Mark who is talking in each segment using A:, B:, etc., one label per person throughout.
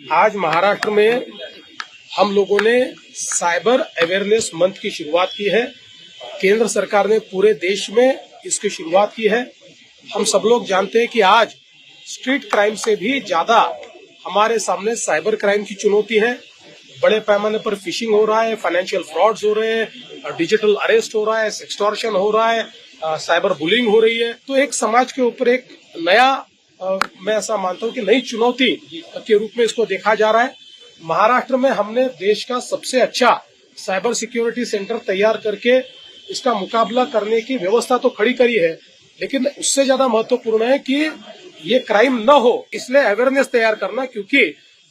A: आज महाराष्ट्र में हम लोगों ने साइबर अवेयरनेस मंथ की शुरुआत की है। केंद्र सरकार ने पूरे देश में इसकी शुरुआत की है। हम सब लोग जानते हैं कि आज स्ट्रीट क्राइम से भी ज्यादा हमारे सामने साइबर क्राइम की चुनौती है। बड़े पैमाने पर फिशिंग हो रहा है, फाइनेंशियल फ्रॉड्स हो रहे हैं, डिजिटल अरेस्ट हो रहा है, सेक्सटॉर्शन हो रहा है, साइबर बुलिंग हो रही है। तो एक समाज के ऊपर एक नया मैं ऐसा मानता हूं कि नई चुनौती के रूप में इसको देखा जा रहा है। महाराष्ट्र में हमने देश का सबसे अच्छा साइबर सिक्योरिटी सेंटर तैयार करके इसका मुकाबला करने की व्यवस्था तो खड़ी करी है, लेकिन उससे ज्यादा महत्वपूर्ण है कि ये क्राइम न हो, इसलिए अवेयरनेस तैयार करना। क्योंकि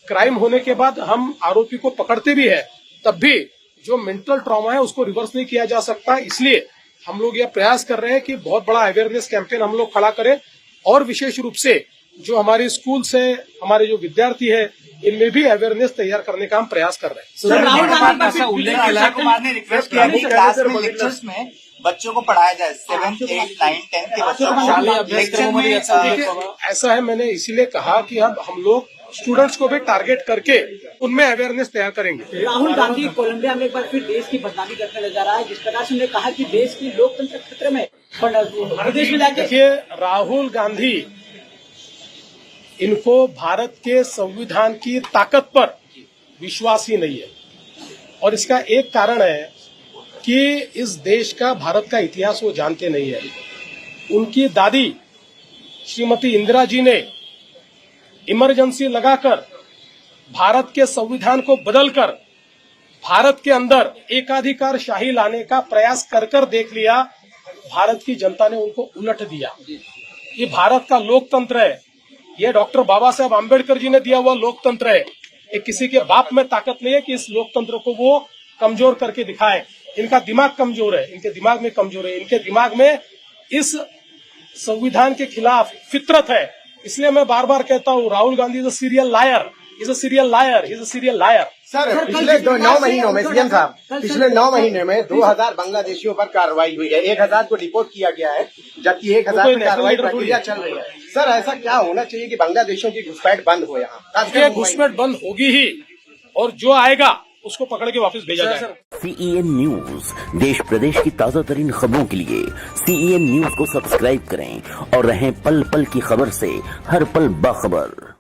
A: क्राइम होने के बाद हम आरोपी को पकड़ते भी है, तब भी जो मेंटल ट्रॉमा है उसको रिवर्स नहीं किया जा सकता। इसलिए हम लोग यह प्रयास कर रहे हैं कि बहुत बड़ा अवेयरनेस कैंपेन हम लोग खड़ा करें, और विशेष रूप से जो हमारे स्कूल से हमारे जो विद्यार्थी है इनमें भी अवेयरनेस तैयार करने का हम प्रयास कर रहे हैं।
B: सर, राहुल गांधी का उल्लेख किया, कुमार ने रिक्वेस्ट किया कि क्लास में लेक्चर्स में बच्चों को पढ़ाया जाए, 7th, 8th, 9th, 10th के बच्चों को लेक्चर में।
A: ऐसा है, मैंने इसीलिए कहा कि अब हम लोग स्टूडेंट्स को भी टारगेट करके उनमें अवेयरनेस तैयार करेंगे।
C: राहुल गांधी कोलंबिया में एक बार फिर देश की बदनामी करने नजर आ रहा है, जिस प्रकार से उन्होंने कहा कि देश की लोकतंत्र खतरे में, विदेश में जाके।
A: देखिए, राहुल गांधी इनको भारत के संविधान की ताकत पर विश्वास ही नहीं है, और इसका एक कारण है कि इस देश का, भारत का इतिहास वो जानते नहीं है। उनकी दादी श्रीमती इंदिरा जी ने इमरजेंसी लगाकर भारत के संविधान को बदलकर भारत के अंदर एकाधिकार शाही लाने का प्रयास कर देख लिया। भारत की जनता ने उनको उलट दिया। ये भारत का लोकतंत्र है, ये डॉक्टर बाबा साहब आम्बेडकर जी ने दिया हुआ लोकतंत्र है। ये किसी के बाप में ताकत नहीं है कि इस लोकतंत्र को वो कमजोर करके दिखाए। इनका दिमाग कमजोर है, इनके दिमाग में कमजोर है, इनके दिमाग में इस संविधान के खिलाफ फितरत है। इसलिए मैं बार बार कहता हूँ, Rahul Gandhi is a serial liar, is a serial liar, is a serial liar.
D: Sir, पिछले 9 महीनों में सीएम साहब, पिछले 9 महीने में 2000 बांग्लादेशियों पर कार्रवाई हुई है, 1000 को डिपोर्ट किया गया है, जबकि 1000 की कार्रवाई प्रक्रिया चल रही है। सर, ऐसा क्या होना चाहिए कि बांग्लादेशियों की घुसपैठ बंद हो? यहाँ
A: घुसपैठ बंद होगी ही, और जो आएगा उसको पकड़ के वापस भेजा जाएगा।
E: CEN न्यूज, देश प्रदेश की ताजा तरीन खबरों के लिए CEN न्यूज को सब्सक्राइब करें और रहें पल पल की खबर से हर पल बाखबर।